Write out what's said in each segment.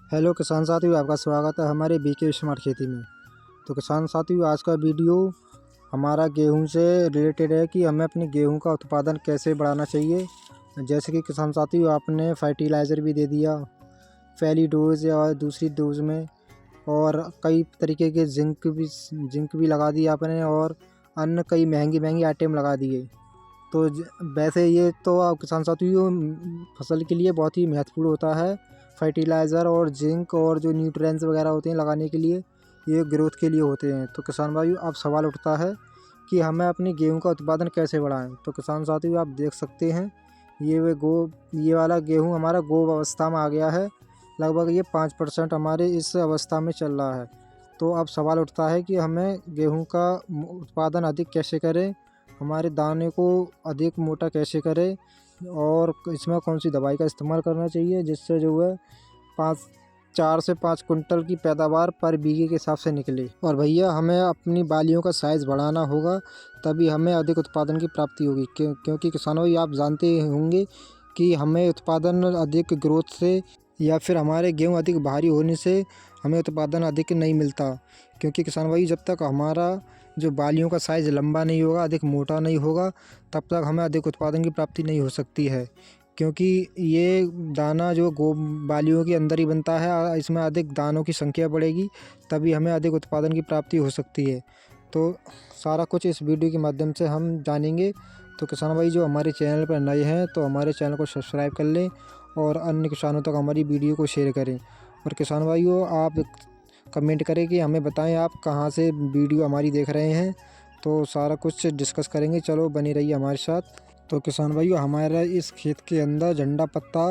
Hello किसान साथियों, आपका स्वागत है हमारे बीके स्मार्ट खेती में। तो किसान साथियों, आज का वीडियो हमारा गेहूं से रिलेटेड है कि हमें अपने गेहूं का उत्पादन कैसे बढ़ाना चाहिए। जैसे कि किसान साथियों, आपने फर्टिलाइज़र भी दे दिया पहली डोज या दूसरी डोज में, और कई तरीके के जिंक भी लगा दिया आपने, और अन्य कई महंगी महंगी आइटम लगा दिए। तो वैसे ये तो आप किसान साथियों फसल के लिए बहुत ही महत्वपूर्ण होता है फर्टिलाइज़र और जिंक और जो न्यूट्रिएंट्स वगैरह होते हैं लगाने के लिए, ये ग्रोथ के लिए होते हैं। तो किसान भाइयों, अब सवाल उठता है कि हमें अपनी गेहूं का उत्पादन कैसे बढ़ाएं। तो किसान साथियों, आप देख सकते हैं ये वाला गेहूं हमारा गो अवस्था में आ गया है। लगभग ये 5% हमारे इस अवस्था में चल रहा है। तो अब सवाल उठता है कि हमें गेहूं का उत्पादन अधिक कैसे करें, हमारे दाने को अधिक मोटा कैसे करें, और इसमें कौन सी दवाई का इस्तेमाल करना चाहिए जिससे जो है 4 से 5 कुंटल की पैदावार पर बीघे के हिसाब से निकले। और भैया, हमें अपनी बालियों का साइज़ बढ़ाना होगा, तभी हमें अधिक उत्पादन की प्राप्ति होगी। क्योंकि किसानों, ये आप जानते होंगे कि हमें उत्पादन अधिक ग्रोथ से या फिर हमारे गेहूँ अधिक भारी होने से हमें उत्पादन अधिक नहीं मिलता। क्योंकि किसान भाई, जब तक हमारा जो बालियों का साइज़ लंबा नहीं होगा, अधिक मोटा नहीं होगा, तब तक हमें अधिक उत्पादन की प्राप्ति नहीं हो सकती है। क्योंकि ये दाना जो बालियों के अंदर ही बनता है, इसमें अधिक दानों की संख्या बढ़ेगी, तभी हमें अधिक उत्पादन की प्राप्ति हो सकती है। तो सारा कुछ इस वीडियो के माध्यम से हम जानेंगे। तो किसान भाई, जो हमारे चैनल पर नए हैं तो हमारे चैनल को सब्सक्राइब कर लें और अन्य किसानों तक हमारी वीडियो को शेयर करें। और किसान भाइयों, आप कमेंट करें कि हमें बताएं आप कहाँ से वीडियो हमारी देख रहे हैं, तो सारा कुछ डिस्कस करेंगे। चलो, बनी रहिए हमारे साथ। तो किसान भाइयों, हमारे इस खेत के अंदर झंडा पत्ता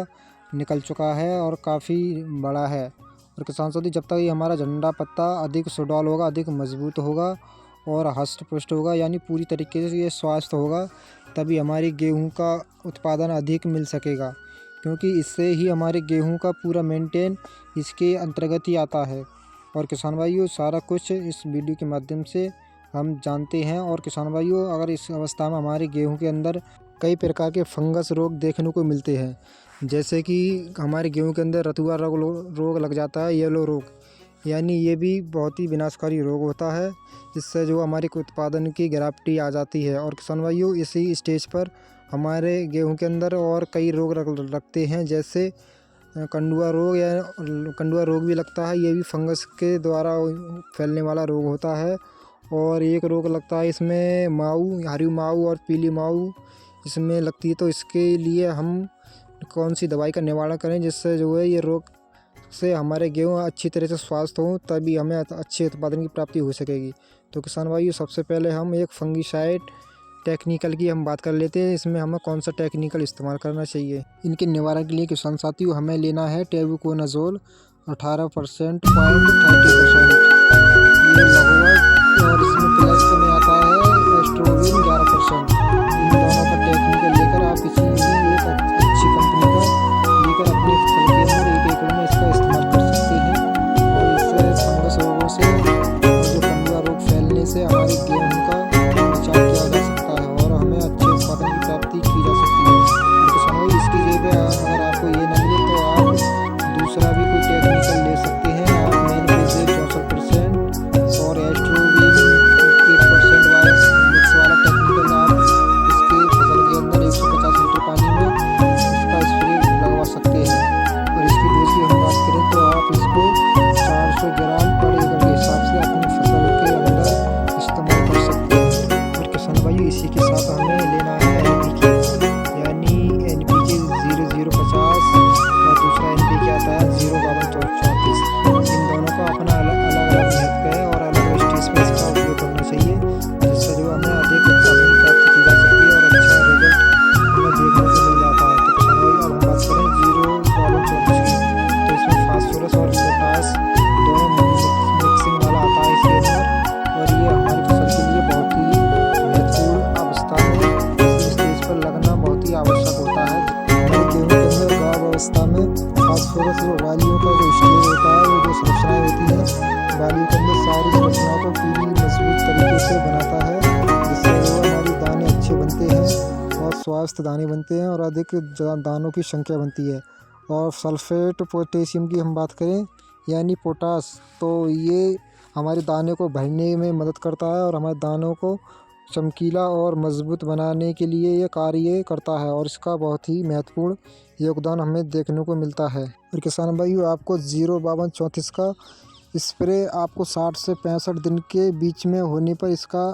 निकल चुका है और काफ़ी बड़ा है। और किसान साथी, जब तक ये हमारा झंडा पत्ता अधिक सुडौल होगा, अधिक मजबूत होगा और हष्ट पुष्ट होगा, यानी पूरी तरीके से ये स्वस्थ होगा, तभी हमारी गेहूं का उत्पादन अधिक मिल सकेगा। क्योंकि इससे ही हमारे गेहूं का पूरा मेंटेन इसके अंतर्गत ही आता है। और किसान भाइयों, सारा कुछ इस वीडियो के माध्यम से हम जानते हैं। और किसान भाइयों, अगर इस अवस्था में हमारे गेहूं के अंदर कई प्रकार के फंगस रोग देखने को मिलते हैं, जैसे कि हमारे गेहूं के अंदर रतुआ रोग लग जाता है, येलो रोग, यानी ये भी बहुत ही विनाशकारी रोग होता है, जिससे जो हमारे उत्पादन की गिरावट आ जाती है। और किसान भाइयों, इसी स्टेज पर हमारे गेहूं के अंदर और कई रोग लगते हैं, जैसे कंडुआ रोग, या कंडुआ रोग भी लगता है। ये भी फंगस के द्वारा फैलने वाला रोग होता है। और एक रोग लगता है इसमें माऊ, हरी माऊ और पीली माऊ इसमें लगती है। तो इसके लिए हम कौन सी दवाई का निवारण करें जिससे जो है ये रोग से हमारे गेहूँ अच्छी तरह से स्वस्थ हों, तभी हमें अच्छे उत्पादन की प्राप्ति हो सकेगी। तो किसान भाइयों, सबसे पहले हम एक फंगीसाइड टेक्निकल की हम बात कर लेते हैं। इसमें हमें कौन सा टेक्निकल इस्तेमाल करना चाहिए। इनके निवारण के लिए किसान साथियों, हमें लेना है टेबुकोनाजोल 18% 30%, ये लगभग, और इसमें प्लस में आता है एस्ट्रोविन 11%। इन दोनों का टेक्निकल लेकर आप किसी भी एक अच्छी कंपनी का लेकर अपने फसल के अंदर 1 एकड़ में इसका इस्तेमाल कर सकते हैं। और इससे फंगस रोगों से और जो कंडुआ रोग फैलने से हमारे गेहूँ का बचाव किया जा सकता है और हमें अच्छे उत्पादन की प्राप्ति की जा सकती है। और किसान भाई, इसकी जगह अगर आपको ये न मिले तो आप दूसरा भी कोई टेक्निकल ले सकते हैं। आप मेन पेज 64% और एस्ट्रोविन 8% वाला मिक्स वाला टेक्निकल आप इसके फसल के अंदर 150 लीटर पानी में इसका स्प्रे लगवा सकते हैं। और इसकी डोज की हम बात करें तो आप इसको 400 ग्राम पर एकड़ के हिसाब से अपनी फसल के अंदर इस्तेमाल कर सकते हैं। और किसान भाइयों, इसी के साथ हमें लेना है NPK, यानी NPK 0050, और दूसरा NPK आता है 05234। इन दोनों का अपना अलग अलग महत्व है और अलग स्टेज पर इसका उपयोग करना चाहिए, जिससे जो हमें अधिक उत्पादन की प्राप्ति की जा सकती है और अच्छा रिजल्ट हमें देखने को मिल जाता है। तो किसान भाई, अब हम बात करें 05234 की, तो इसमें फास्फोरस और पोटास दोनों मिक्सिंग वाला आता है इसके अंदर। और ये हमारी फसल के लिए बहुत ही महत्वपूर्ण अवस्था में इस स्टेज पर लगना बहुत ही आवश्यक होता है। हमारे गेहूँ के अंदर गाँव अवस्था में फास्फोरस बालियों का जो स्टेज होता है, वो जो संरचनाएँ होती हैं बालियों के अंदर, सारी संरचनाओं को पूरी मजबूत तरीके से बनाता है, जिससे वो हमारी दाने अच्छे बनते हैं और स्वस्थ दाने बनते हैं और अधिक दानों की संख्या बनती है। और सल्फेट पोटेशियम की हम बात करें यानी पोटास, तो ये हमारे दाने को भरने में मदद करता है और हमारे दानों को चमकीला और मजबूत बनाने के लिए ये कार्य करता है और इसका बहुत ही महत्वपूर्ण योगदान हमें देखने को मिलता है। और किसान भाइयों, आपको 05234 का स्प्रे आपको 60 से 65 दिन के बीच में होने पर इसका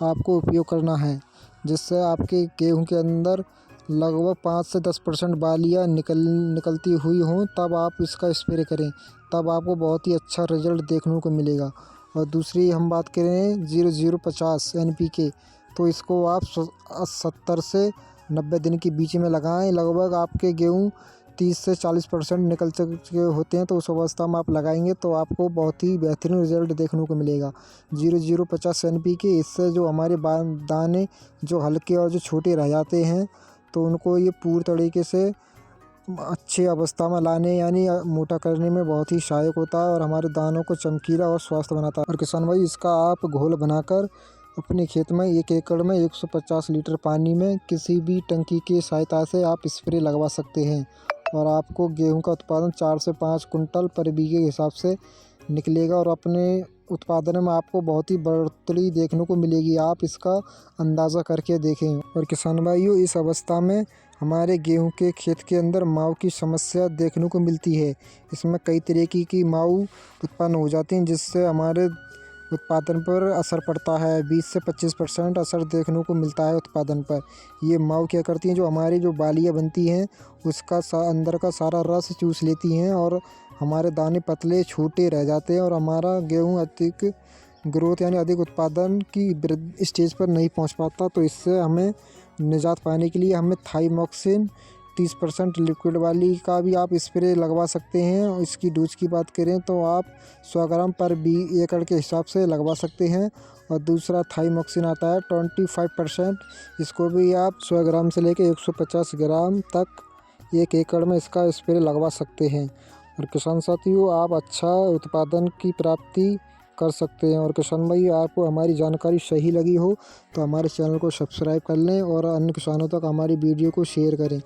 आपको उपयोग करना है, जिससे आपके गेहूं के अंदर लगभग 5 से 10% बालियाँ निकलती हुई हों, तब आप इसका स्प्रे करें, तब आपको बहुत ही अच्छा रिजल्ट देखने को मिलेगा। और दूसरी हम बात करें 0050 NPK, तो इसको आप 70 से 90 दिन के बीच में लगाएं। लगभग आपके गेहूँ 30 से 40% निकल चुके होते हैं, तो उस अवस्था में आप लगाएंगे तो आपको बहुत ही बेहतरीन रिजल्ट देखने को मिलेगा। 0050 NPK, इससे जो हमारे दाने जो हल्के और जो छोटे रह जाते हैं, तो उनको ये पूरी तरीके से अच्छी अवस्था में लाने यानी मोटा करने में बहुत ही सहायक होता है और हमारे दानों को चमकीला और स्वस्थ बनाता है। और किसान भाई, इसका आप घोल बनाकर अपने खेत में 1 एकड़ में 150 लीटर पानी में किसी भी टंकी की सहायता से आप स्प्रे लगवा सकते हैं और आपको गेहूं का उत्पादन 4 से 5 कुंटल पर बीघे के हिसाब से निकलेगा और अपने उत्पादन में आपको बहुत ही बढ़ोतरी देखने को मिलेगी। आप इसका अंदाज़ा करके देखें। और किसान भाइयों, इस अवस्था में हमारे गेहूं के खेत के अंदर माऊ की समस्या देखने को मिलती है। इसमें कई तरीके की माऊ उत्पन्न हो जाती हैं, जिससे हमारे उत्पादन पर असर पड़ता है। 20 से 25% असर देखने को मिलता है उत्पादन पर। ये माऊ क्या करती हैं, जो हमारी जो बालियाँ बनती हैं उसका अंदर का सारा रस चूस लेती हैं और हमारे दाने पतले छोटे रह जाते हैं और हमारा गेहूँ अधिक ग्रोथ यानी अधिक उत्पादन की स्टेज पर नहीं पहुंच पाता। तो इससे हमें निजात पाने के लिए हमें थाइमोक्सिन 30% लिक्विड वाली का भी आप स्प्रे लगवा सकते हैं। और इसकी डोज की बात करें तो आप 100 ग्राम पर एकड़ के हिसाब से लगवा सकते हैं। और दूसरा थाइमोक्सिन आता है 25%, इसको भी आप 100 ग्राम से लेकर 150 ग्राम तक 1 एकड़ में इसका स्प्रे लगवा सकते हैं। और किसान साथियों, आप अच्छा उत्पादन की प्राप्ति कर सकते हैं। और किसान भाई, आपको हमारी जानकारी सही लगी हो तो हमारे चैनल को सब्सक्राइब कर लें और अन्य किसानों तक हमारी वीडियो को शेयर करें।